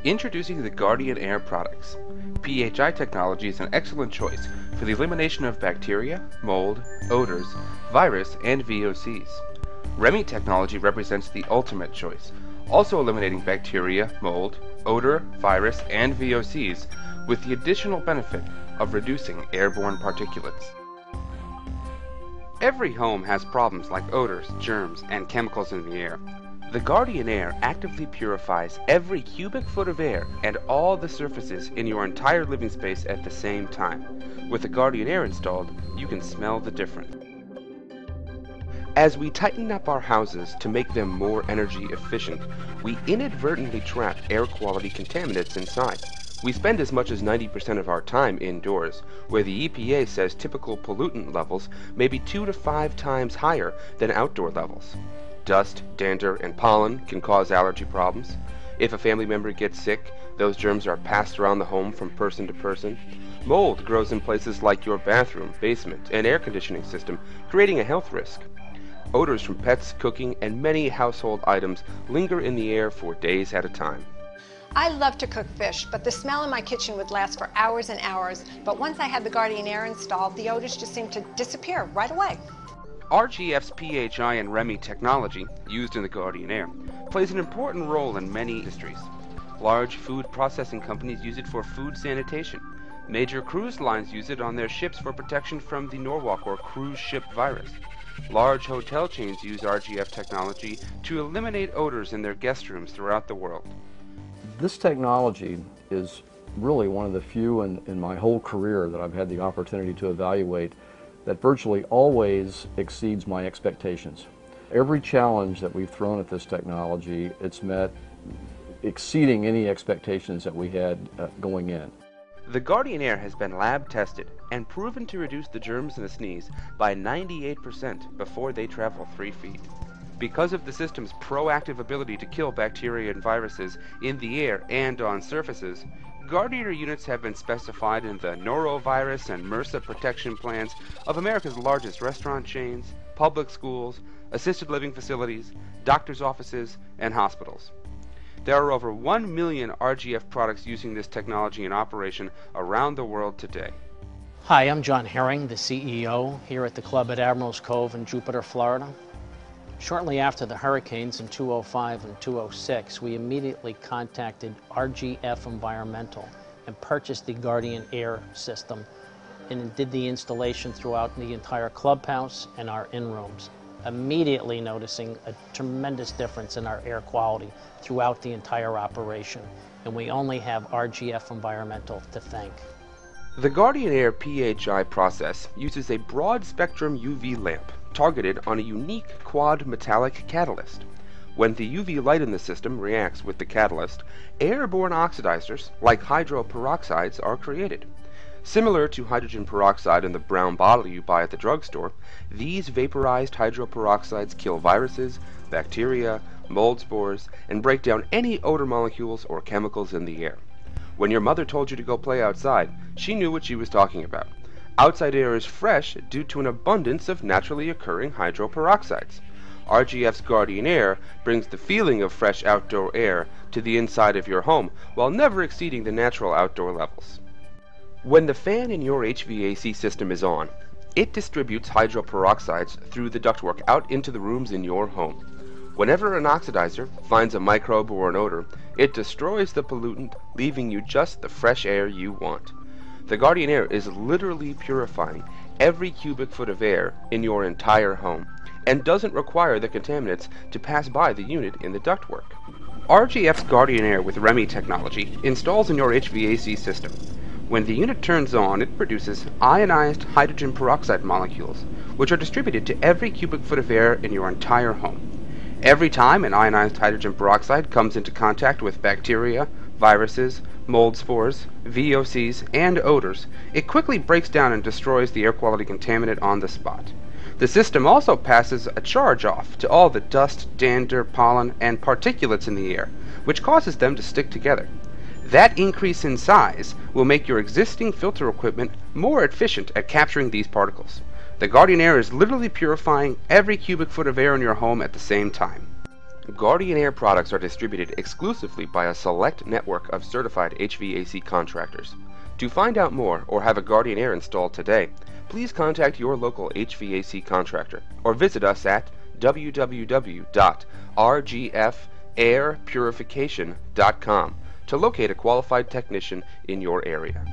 Introducing the Guardian Air products. PHI technology is an excellent choice for the elimination of bacteria, mold, odors, virus, and VOCs. REMI technology represents the ultimate choice, also eliminating bacteria, mold, odor, virus, and VOCs with the additional benefit of reducing airborne particulates. Every home has problems like odors, germs, and chemicals in the air. The Guardian Air actively purifies every cubic foot of air and all the surfaces in your entire living space at the same time. With the Guardian Air installed, you can smell the difference. As we tighten up our houses to make them more energy efficient, we inadvertently trap air quality contaminants inside. We spend as much as 90% of our time indoors, where the EPA says typical pollutant levels may be 2 to 5 times higher than outdoor levels. Dust, dander, and pollen can cause allergy problems. If a family member gets sick, those germs are passed around the home from person to person. Mold grows in places like your bathroom, basement, and air conditioning system, creating a health risk. Odors from pets, cooking, and many household items linger in the air for days at a time. I love to cook fish, but the smell in my kitchen would last for hours and hours. But once I had the Guardian Air installed, the odors just seemed to disappear right away. RGF's PHI and REMI technology, used in the Guardian Air, plays an important role in many industries. Large food processing companies use it for food sanitation. Major cruise lines use it on their ships for protection from the Norwalk or cruise ship virus. Large hotel chains use RGF technology to eliminate odors in their guest rooms throughout the world. This technology is really one of the few in my whole career that I've had the opportunity to evaluate that virtually always exceeds my expectations. Every challenge that we've thrown at this technology, it's met exceeding any expectations that we had going in. The Guardian Air has been lab tested and proven to reduce the germs in a sneeze by 98% before they travel 3 feet. Because of the system's proactive ability to kill bacteria and viruses in the air and on surfaces, Guardian Air units have been specified in the norovirus and MRSA protection plans of America's largest restaurant chains, public schools, assisted living facilities, doctors' offices, and hospitals. There are over 1 million RGF products using this technology in operation around the world today. Hi, I'm John Herring, the CEO here at the club at Admirals Cove in Jupiter, Florida. Shortly after the hurricanes in 2005 and 2006, we immediately contacted RGF Environmental and purchased the Guardian Air system and did the installation throughout the entire clubhouse and our in-rooms, immediately noticing a tremendous difference in our air quality throughout the entire operation. And we only have RGF Environmental to thank. The Guardian Air PHI process uses a broad-spectrum UV lamp targeted on a unique quad metallic catalyst. When the UV light in the system reacts with the catalyst, airborne oxidizers, like hydroperoxides, are created. Similar to hydrogen peroxide in the brown bottle you buy at the drugstore, these vaporized hydroperoxides kill viruses, bacteria, mold spores, and break down any odor molecules or chemicals in the air. When your mother told you to go play outside, she knew what she was talking about. Outside air is fresh due to an abundance of naturally occurring hydroperoxides. RGF's Guardian Air brings the feeling of fresh outdoor air to the inside of your home while never exceeding the natural outdoor levels. When the fan in your HVAC system is on, it distributes hydroperoxides through the ductwork out into the rooms in your home. Whenever an oxidizer finds a microbe or an odor, it destroys the pollutant, leaving you just the fresh air you want. The Guardian Air is literally purifying every cubic foot of air in your entire home and doesn't require the contaminants to pass by the unit in the ductwork. RGF's Guardian Air with REMI technology installs in your HVAC system. When the unit turns on, it produces ionized hydrogen peroxide molecules, which are distributed to every cubic foot of air in your entire home. Every time an ionized hydrogen peroxide comes into contact with bacteria, viruses, mold spores, VOCs, and odors, it quickly breaks down and destroys the air quality contaminant on the spot. The system also passes a charge off to all the dust, dander, pollen, and particulates in the air, which causes them to stick together. That increase in size will make your existing filter equipment more efficient at capturing these particles. The Guardian Air is literally purifying every cubic foot of air in your home at the same time. Guardian Air products are distributed exclusively by a select network of certified HVAC contractors. To find out more or have a Guardian Air installed today, please contact your local HVAC contractor or visit us at www.rgfairpurification.com to locate a qualified technician in your area.